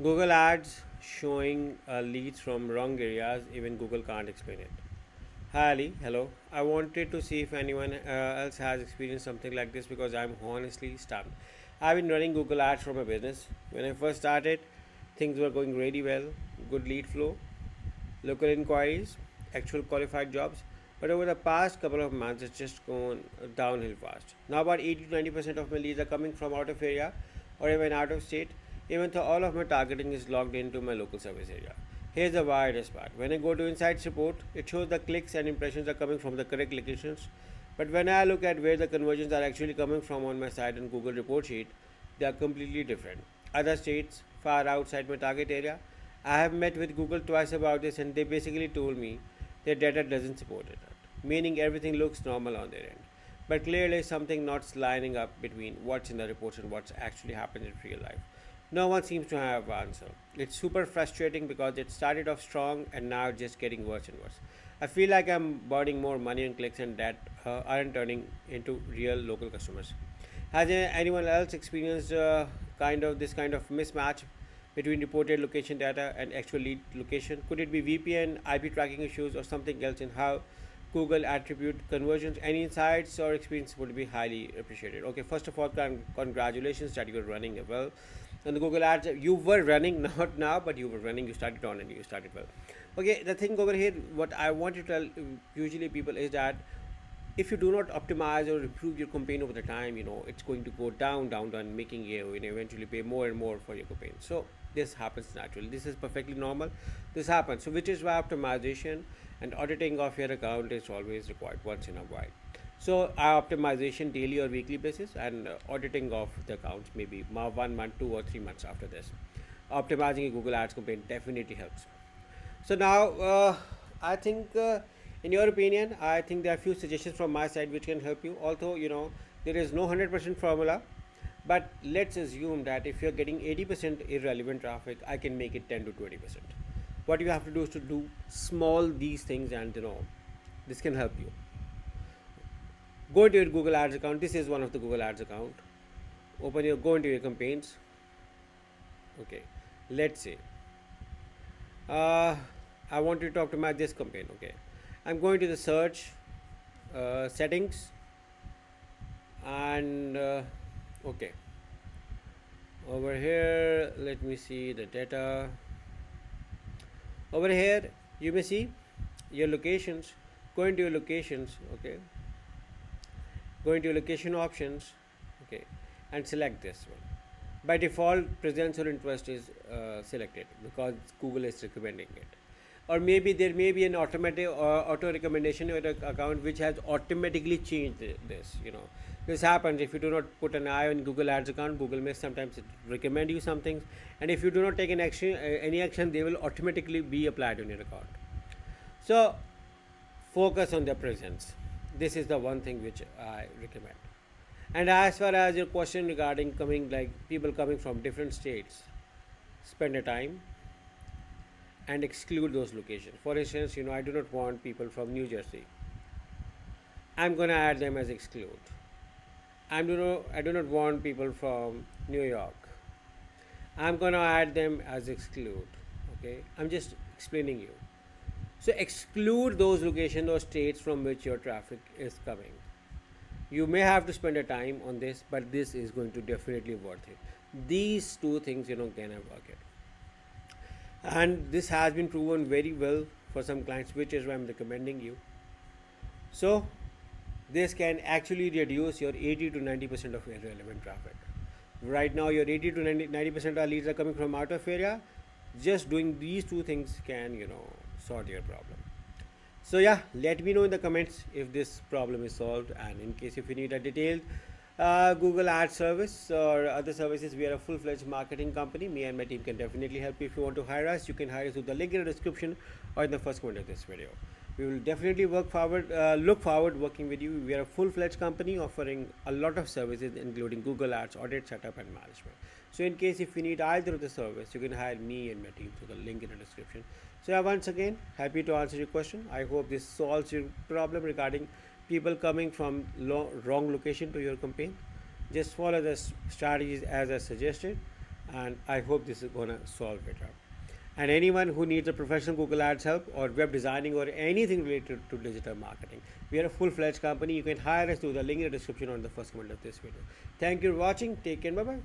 Google Ads showing leads from wrong areas, even Google can't explain it. Hi Ali, hello. I wanted to see if anyone else has experienced something like this because I'm honestly stumped. I've been running Google Ads for my business. When I first started, things were going really well, good lead flow, local inquiries, actual qualified jobs. But over the past couple of months, it's just gone downhill fast. Now, about 80 to 90% of my leads are coming from out of area or even out of state, even though all of my targeting is logged into my local service area. Here's the weirdest part. When I go to Insights report, it shows the clicks and impressions are coming from the correct locations. But when I look at where the conversions are actually coming from on my site and Google report sheet, they are completely different. Other states, far outside my target area, I have met with Google twice about this and they basically told me their data doesn't support it, meaning everything looks normal on their end. But clearly something not lining up between what's in the reports and what's actually happened in real life. No one seems to have an answer. It's super frustrating because it started off strong and now it's just getting worse and worse. I feel like I'm burning more money on clicks and that aren't turning into real local customers. Has anyone else experienced kind of this kind of mismatch between reported location data and actual lead location? Could it be VPN, IP tracking issues, or something else in how Google attribute conversions? Any insights or experience would be highly appreciated. Okay, first of all, congratulations that you're running well. And the Google Ads, you were running, not now, but you were running. You started on and you started well. Okay, the thing over here, what I want to tell usually people is that if you do not optimize or improve your campaign over the time, it's going to go down, making you, eventually pay more and more for your campaign. So this happens naturally. This is perfectly normal. This happens. So which is why optimization and auditing of your account is always required once in a while. So optimization daily or weekly basis and auditing of the accounts maybe 1 month, 2 or 3 months after this. Optimizing a Google Ads campaign definitely helps. So now, I think, in your opinion, I think there are a few suggestions from my side which can help you. Although there is no 100% formula, but let's assume that if you're getting 80% irrelevant traffic, I can make it 10 to 20%. What you have to do is to do small these things, and this can help you. Go into your Google Ads account. This is one of the Google Ads account. Go into your campaigns. Okay, let's say uh, I want you to optimize this campaign. Okay, I'm going to the search settings and okay, over here let me see the data. Over here you may see your locations. Go into your locations. Okay, go into your location options. Okay, and select this one. By default, presence or interest is selected because Google is recommending it. Or maybe there may be an automatic auto recommendation in your account which has automatically changed this. This happens if you do not put an eye on Google Ads account. Google may sometimes recommend you some things, and if you do not take an action, any action, they will automatically be applied on your account. So focus on the presence. This is the one thing which I recommend. And as far as your question regarding people coming from different states, spend a time and exclude those locations. For instance, I do not want people from New Jersey. I'm gonna add them as exclude. I do not want people from New York. I'm gonna add them as exclude. Okay, I'm just explaining you. So exclude those locations, those states from which your traffic is coming. You may have to spend a time on this, but this is going to definitely worth it. These two things can work it, and this has been proven very well for some clients, which is why I'm recommending you. So this can actually reduce your 80 to 90% of irrelevant traffic. Right now your 80 to 90% of leads are coming from out of area. Just doing these two things can sort your problem. So yeah, let me know in the comments if this problem is solved, and in case if you need a detailed Google Ads service or other services, we are a full-fledged marketing company. Me and my team can definitely help you. If you want to hire us, you can hire us through the link in the description or in the first comment of this video. We will definitely look forward working with you. We are a full-fledged company offering a lot of services including Google Ads, audit, setup and management. So in case if you need either of the service, you can hire me and my team through the link in the description. So yeah, once again, happy to answer your question. I hope this solves your problem regarding people coming from wrong location to your campaign. Just follow the strategies as I suggested, and I hope this is gonna solve it out. And anyone who needs a professional Google Ads help or web designing or anything related to digital marketing, we are a full-fledged company. You can hire us through the link in the description or in the first comment of this video. Thank you for watching. Take care. Bye bye.